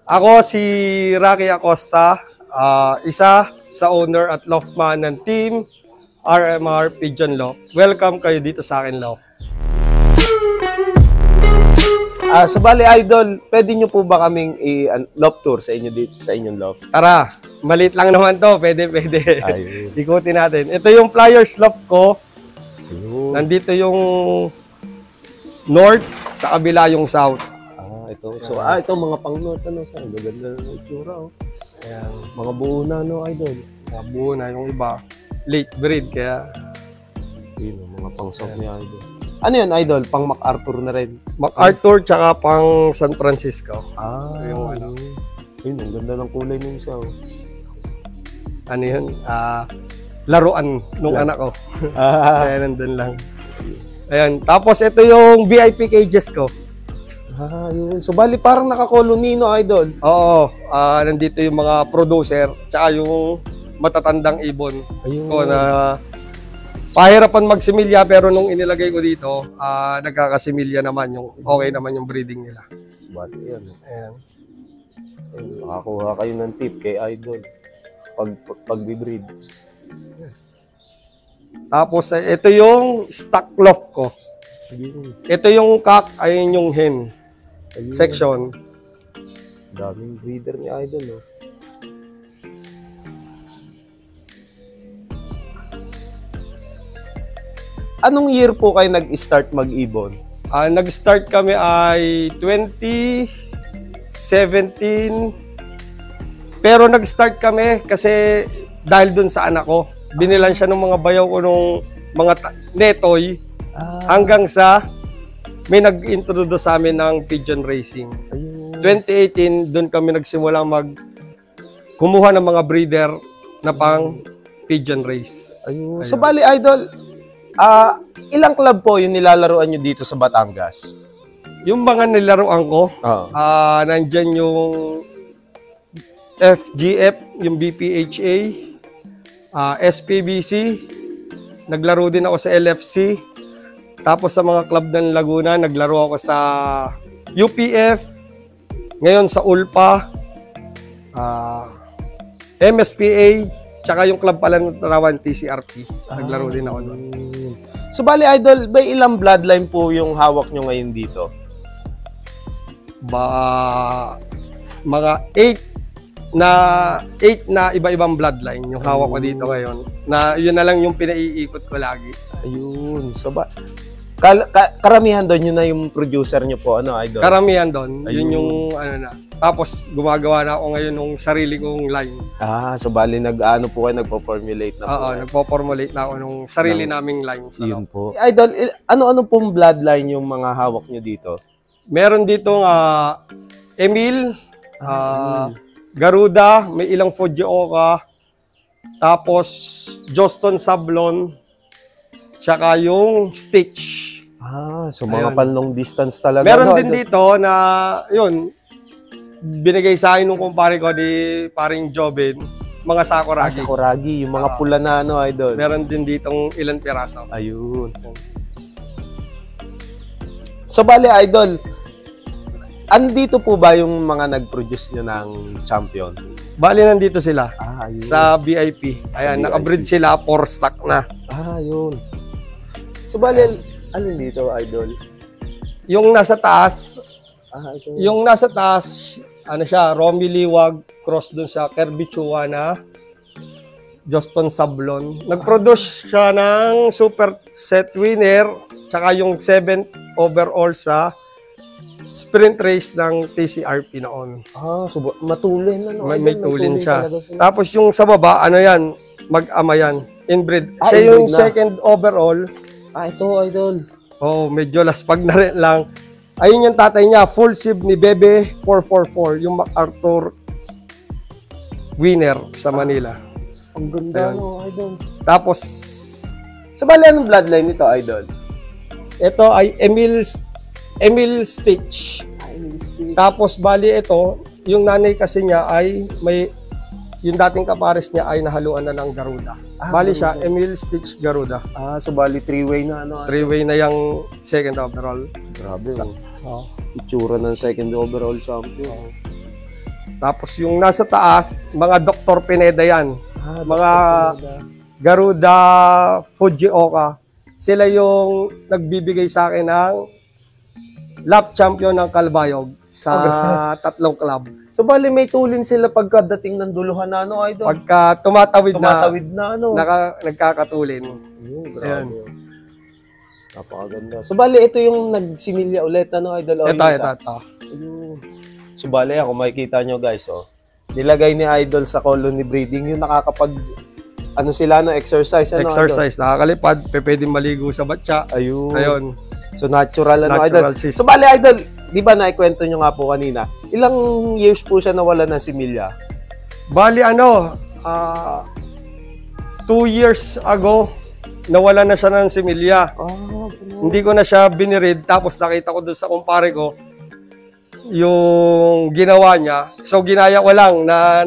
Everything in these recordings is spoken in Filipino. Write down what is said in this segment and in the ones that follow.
Ako si Rocky Acosta, isa sa owner at loftman ng team RMR Pigeon Loft. Welcome kayo dito sa akin, Loft. So bali idol, pwede nyo po ba kaming loft tour sa inyo dito sa inyong loft? Tara, maliit lang naman to, pwede. Ikutin natin. Ito yung flyers loft ko. Ayun. Nandito yung north, sa kabila yung south. Ito. So, ito mga pang-north, ano, sa gaganda ng itsura, oh. Ayan. Mga buo na, no, idol? Mga buo na yung iba. Late breed, kaya... Yun, mga pang-south niya, idol. Ano yun, idol? Pang MacArthur na rin? MacArthur, tsaka pang San Francisco. Yung ano. Yun, ang ganda ng kulay ng isa, oh. Ano yun? Laruan nung anak ko. Kaya nandun lang. Ayan. Tapos, ito yung VIP cages ko. Yun. So, bali parang naka-colony, no, idol? Oo. Nandito yung mga producer, tsaka yung matatandang ibon ko na pahirapan magsimilya, pero nung inilagay ko dito, nagkakasimilya naman, yung okay naman yung breeding nila. Bati yan. Ayan. Makakuha kayo ng tip kay idol pag-breed. Tapos, ito yung stock loft ko. Ito yung cock, ayun yung hen. Section. Daming breeder ni idol, no? Anong year po kayo nag-start mag-ibon? Nag-start kami ay 2017. Pero nag-start kami kasi dahil dun sa anak ko. Binilan siya ng mga bayaw ko nung mga netoy. Hanggang sa may nag-introduce sa amin ng pigeon racing. 2018, doon kami nagsimula kumuha ng mga breeder na pang pigeon race. Ayun. So bali idol, ilang club po yung nilalaruan nyo dito sa Batangas? Yung mga nilaruan ko, nandyan yung FGF, yung BPHA, SPBC, naglaro din ako sa LFC. Tapos sa mga club ng Laguna, naglaro ako sa UPF, ngayon sa ULPA, MSPA, tsaka yung club pala ng Tarawan, TCRP. Naglaro din ako doon. So bali idol, may ilang bloodline po yung hawak nyo ngayon dito? Mga 8 na iba-ibang bloodline yung hawak ko dito ngayon. Na yun na lang yung pinaiikot ko lagi. Ayun. So karamihan doon yun na yung producer nyo po, ano, idol? Karamihan doon. Yun yung ano na. Tapos gumagawa na ako ngayon ng sarili kong line. So bali nag-ano po kayo, nagpo-formulate na po? Oo, nagpo-formulate na ako ng sarili naming line. Yun po. Idol, ano-ano pong bloodline yung mga hawak nyo dito? Meron dito Emil, Garuda, may ilang Fujioka, tapos Joston Sablon, tsaka yung Stitch. So mga pan-long distance talaga. Meron din dito na, yun, binigay sa akin nung kumpare ko di paring Jobin, mga Sakuragi. Sakuragi, yung mga pula na, ano, idol. Meron din ditong ilang piraso. Ayun. So bali, idol, andito po ba yung mga nag-produce nyo ng champion? Bali, nandito sila. Ayun. Sa VIP. Ayan, naka-breed sila, 4 stock na. Yun. So bali, alin dito, idol? Yung nasa taas, ito. yung nasa taas, ano siya, Romy Liwag, cross dun sa Kirby Chua na Joston Sablon. Nag-produce siya ng super set winner, tsaka yung 7th overall sa sprint race ng TCRP noon. So matulin, ano? May tulin siya. Tapos yung sa baba, ano yan, mag-ama yan, inbreed. Siya yung na. 2nd overall. Ito, idol. Medyo laspag na rin lang. Ayun yung tatay niya, full sib ni Bebe 444, yung MacArthur winner sa Manila. Ang ganda, no, idol. Tapos, sa bali, anong bloodline nito, idol? ito ay Emil Stitch. Tapos, bali ito, yung nanay kasi niya ay yung dating kapares niya ay nahaluan na ng Garuda. Bali siya, Emil Stitch Garuda. So bali 3-way na, ano? 3-way na yung 2nd overall. Grabe, itsura ng 2nd overall champion. Tapos yung nasa taas, mga Dr. Pineda yan. Mga Dr. Garuda Fujioka. Sila yung nagbibigay sa akin ng lap champion ng Kalbayog sa 3 club. So, bali may tulin sila pagkadating ng duluhan na, ano, idol? Pagka tumatawid na, ano? nagkakatulin. Grabe. Ayan. Napakaganda. So, bali, ito yung nagsimilya ulit, ano, idol? O, Ito. Ayun. So, bali, kung makikita nyo, guys, nilagay ni idol sa colony breeding, yung nakakapag, ano sila, no, exercise, ano, Exercise, nakakalipad, pwedeng maligo sa batya. Idol? Ayun. Ayun. So, natural, ano, Natural idol? system. So, bali, idol, di ba naikwento nyo nga po kanina, ilang years po siya nawala ng similya? Bali 2 years ago, nawala na siya ng similya. Hindi ko na siya binirid, tapos nakita ko doon sa kumpare ko, yung ginawa niya. So, ginaya ko lang na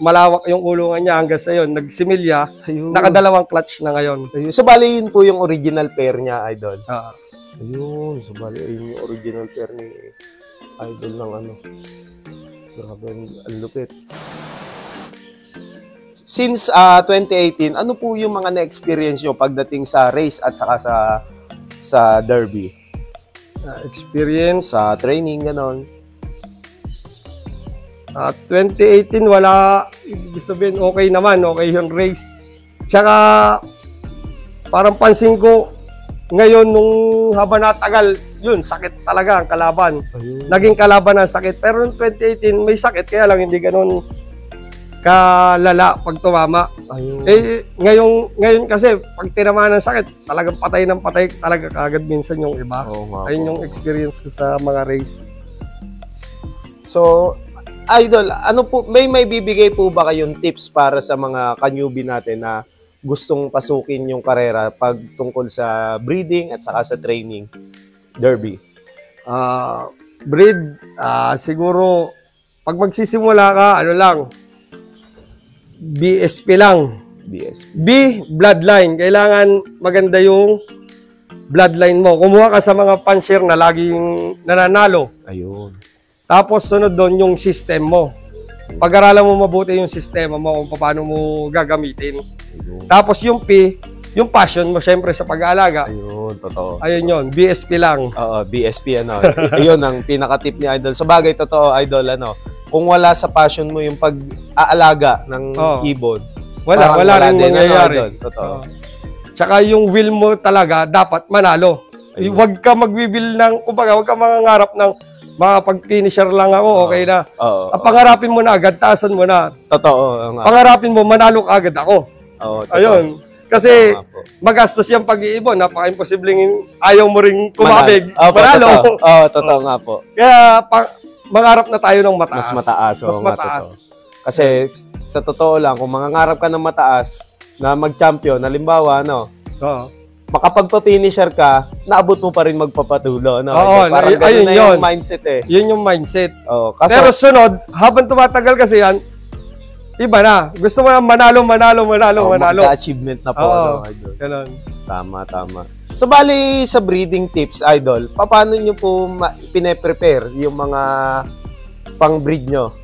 malawak yung kulungan niya hanggang sa yun. Nagsimilya, Ayun. nakadalawang clutch na ngayon. Ayun. So, bali, yun po yung original pair niya, idol. Ayun, so bali, ayun yung original pair ni idol ng ano. Grabe, ang lupit. Since 2018, ano po yung mga na-experience nyo pagdating sa race at saka sa derby? Experience. Sa training, ganon. 2018, wala, ibig sabihin, okay naman, okay yung race. Tsaka, parang pansin ko, ngayon, nung habang natagal, yun, sakit talaga ang kalaban. Ayun. Naging kalaban ang sakit. Pero noong 2018, may sakit, kaya lang hindi ganun kalala pag tumama. Ayun. Ngayon kasi, pag tinamaan ng sakit, talagang patay ng patay, talaga kagad minsan yung iba. Oo nga Ayun po. yung experience ko sa mga race. So, idol, ano po, may bibigay po ba kayong tips para sa mga ka-newbie natin na gustong pasukin yung karera pag tungkol sa breeding at saka sa training derby? Breed, siguro, pag magsisimula ka, ano lang, BSP lang. BSP. B, bloodline. Kailangan maganda yung bloodline mo. Kumuha ka sa mga puncher na laging nananalo. Ayun. Tapos sunod doon yung system mo. Pag-aralan mo mabuti yung sistema mo kung paano mo gagamitin. Ayun. Tapos yung P, yung passion mo syempre sa pag-aalaga. Ayun, totoo. Ayun yun, BSP lang. Oo, BSP, ano. Ayun ang pinaka-tip ni Idol. Sa bagay, totoo, Idol, ano. Kung wala sa passion mo yung pag-aalaga ng ibon, Wala rin din, mangyayari. Idol. Totoo. Tsaka yung will mo talaga dapat manalo. Ayun. Huwag ka mag-will ng, kumbaga, huwag ka mangangarap ng makapag-finisher lang ako, okay na. Oo. Ang pangarapin mo na agad, taasan mo na. Totoo. Nga. Pangarapin mo, manalo ka agad ako. Oo, totoo. Ayun. Kasi Totoo nga po. magastos yung pag-iibon. Napaka-imposibleng ayaw mo ring kumabig. Opo, Manalo. totoo. Oo, totoo nga po. Kaya mangarap na tayo ng mataas. Mas mataas. Oo, Mas nga, mataas. totoo. Kasi sa totoo lang, kung mangangarap ka ng mataas na mag-champion, halimbawa, ano, Oo. makapagpa-finisher ka, naabot mo pa rin magpapatulo. No? Oo, Parang ayun ganun na yun. yung mindset eh. Yun yung mindset. Oo, kasi, Pero sunod, habang tumatagal kasi yan, iba na. Gusto mo na manalo. magka-achievement na po. Oo. No, Idol. Ganun. Tama. So, bali sa breeding tips, Idol, paano nyo po pine-prepare yung mga pang-breed nyo?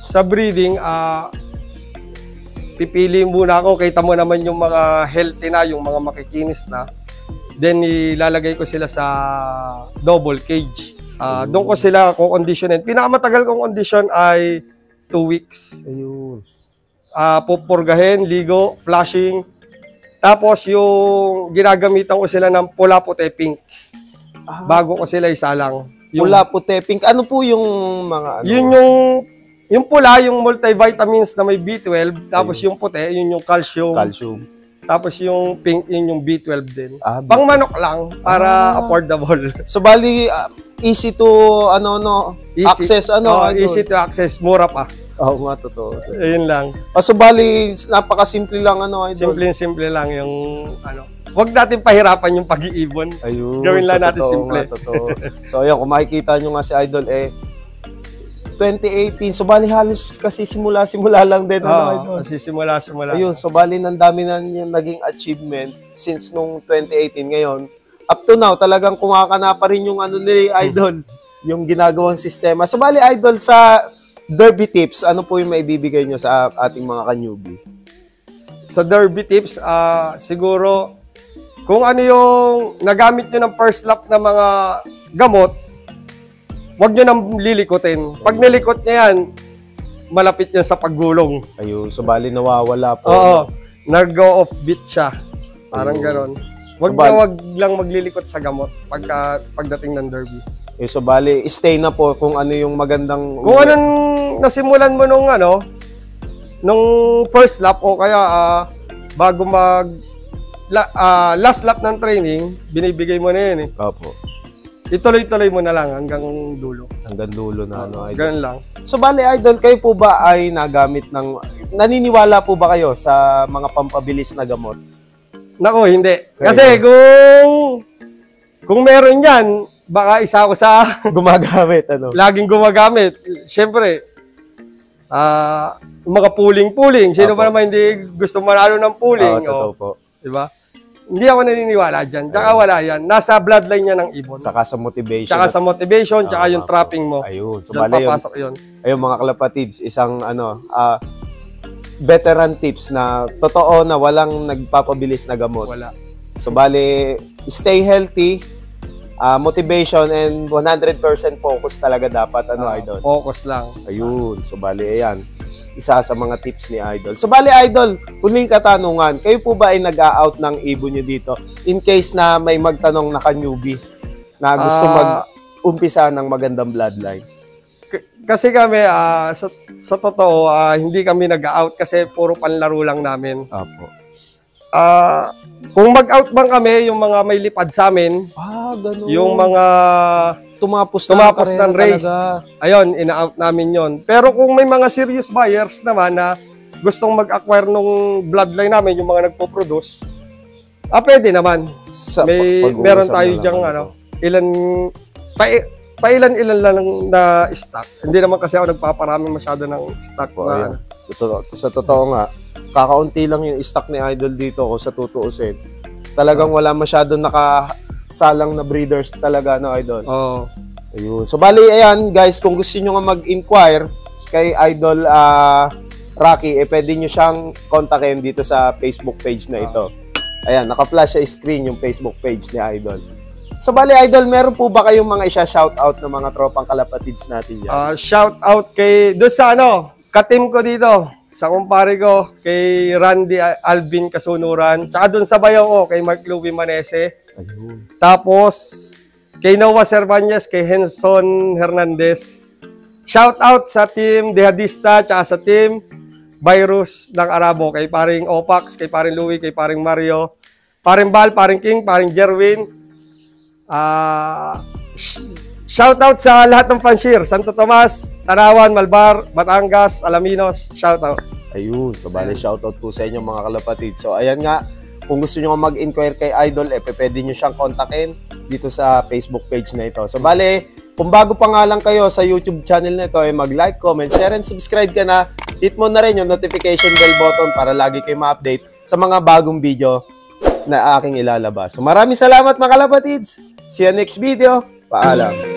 Sa breeding, pipili muna ako. Kita mo naman yung mga healthy na, yung mga makikinis na. Then, ilalagay ko sila sa double cage. Doon ko sila kukonditionin. Pinakamatagal kong condition ay 2 weeks. Ayun. Pupurgahin, ligo, flashing. Tapos yung ginagamitan ko sila ng pula, puti, pink. Bago ko sila isalang. Pula, puti, pink. Ano po yung mga ano? Yun yung pula, yung multivitamins na may B12. Tapos yung puti, yun yung calcium. Calcium. Tapos yung pink, yun yung B12 din. B12. Pang manok lang, para affordable. So, bali, easy to, access, easy to access, mura pa. Oo nga, totoo. Ayun lang. So, bali, napakasimple lang, Idol. Simple lang yung, Huwag natin pahirapan yung pag-iibon. Ayun. Gawin lang natin totoo simple. Nga, totoo. So, ayun, kung makikita nyo nga si Idol, 2018. So, bali halos kasi simula lang din, Idol. Kasi simula. Ayun, so bali ng dami na yung naging achievement since nung 2018 ngayon. Up to now, talagang kumakana pa rin yung ni Idol, yung ginagawang sistema. So, bali, Idol, sa derby tips, ano po yung maibibigay nyo sa ating mga ka-newbie? Sa derby tips, siguro, kung ano yung nagamit nyo ng first lap na mga gamot, huwag nyo nang lilikutin. Pag nilikot niya yan, malapit yan sa paggulong. Ayun, so bali nawawala po. Oo, nag-go off beat siya. Parang Ayun. ganon. Wag So, na wag lang maglilikot sa gamot pagdating ng derby. Ayun, so bali, stay na po kung ano yung magandang... Kung anong nasimulan mo nung first lap o kaya bago last lap ng training, binibigay mo na yun eh. Opo. Ituloy-tuloy mo na lang hanggang dulo. Hanggang dulo na ano, idol. Ganun lang. So bali, idol, kayo po ba ay nagamit ng... Naniniwala po ba kayo sa mga pampabilis na gamot? Nako, hindi. Kaya- Kasi kung meron yan, baka isa ako sa Gumagamit, ano? laging gumagamit. Siyempre, mga pooling. Sino Opo. ba naman hindi gusto manalo ng pooling? Totoo po. Diba? Hindi ako naniniwala dyan. Tsaka wala yan. Nasa bloodline niya ng ibon. Saka sa motivation. Tsaka sa motivation, tsaka yung trapping mo. Ayun. So Diyan bali yun. papasok yun. Ayun mga kalapatids, isang veteran tips na totoo na walang nagpapabilis na gamot. Wala. So bali, stay healthy, motivation and 100% focus talaga dapat idol. Focus lang. Ayun. So bali ayan. Isa sa mga tips ni Idol. So bali Idol, huling katanungan, kayo po ba ay nag-a-out ng ibon nyo dito in case na may magtanong na ka-newbie na gusto mag-umpisa ng magandang bloodline? Kasi kami, sa totoo, hindi kami nag-out kasi puro panlaro lang namin. Apo. Kung mag-out bang kami, yung mga may lipad sa amin, Ganun. yung mga tumapos ng race, ayun, ina-out namin yon. Pero kung may mga serious buyers naman na gustong mag-acquire nung bloodline namin, yung mga nagpo-produce, pwede naman. Meron tayo dyang pailan-ilan lang na stock. Hindi naman kasi ako nagpaparami masyado ng stock. Sa totoo nga, kakaunti lang yung stock ni Idol dito kung sa tutuusin. Talagang wala masyado nakasalang na breeders talaga, no, Idol? Oo. Ayun. So, bali, ayan, guys, kung gusto nyo nga mag-inquire kay Idol Rocky, pwede nyo siyang kontakin dito sa Facebook page na ito. Ayan, naka-flash sa screen yung Facebook page ni Idol. So, bali, Idol, meron po ba kayong mga isa-shoutout ng mga tropang kalapatids natin yan? Shoutout kay, doon sa ka-team ko dito, sa kumpare ko, kay Randy Alvin Kasunuran, tsaka doon sa bayaw ko, kay Mark Louie Manese. Ayun. Tapos, kay Noah Cervantes, kay Henson Hernandez. Shout out sa team Dehadista, tsaka sa team Virus ng Arabo, kay paring Opax, kay paring Louie, kay paring Mario, paring Bal, paring King, paring Jerwin. Shout out sa lahat ng fanshare, Santo Tomas, Tanawan, Malbar, Batangas, Alaminos. Shout out. Ayun. So, bali, shoutout po sa inyo mga kalapatid. So, ayan nga. Kung gusto nyo mag-inquire kay Idol, pwede nyo siyang kontakin dito sa Facebook page na ito. So, bale, kung bago pa nga lang kayo sa YouTube channel na ito, mag-like, comment, share, and subscribe ka na. Hit mo na rin yung notification bell button para lagi kayo ma-update sa mga bagong video na aking ilalabas. So, maraming salamat mga kalapatids. See you next video. Paalam.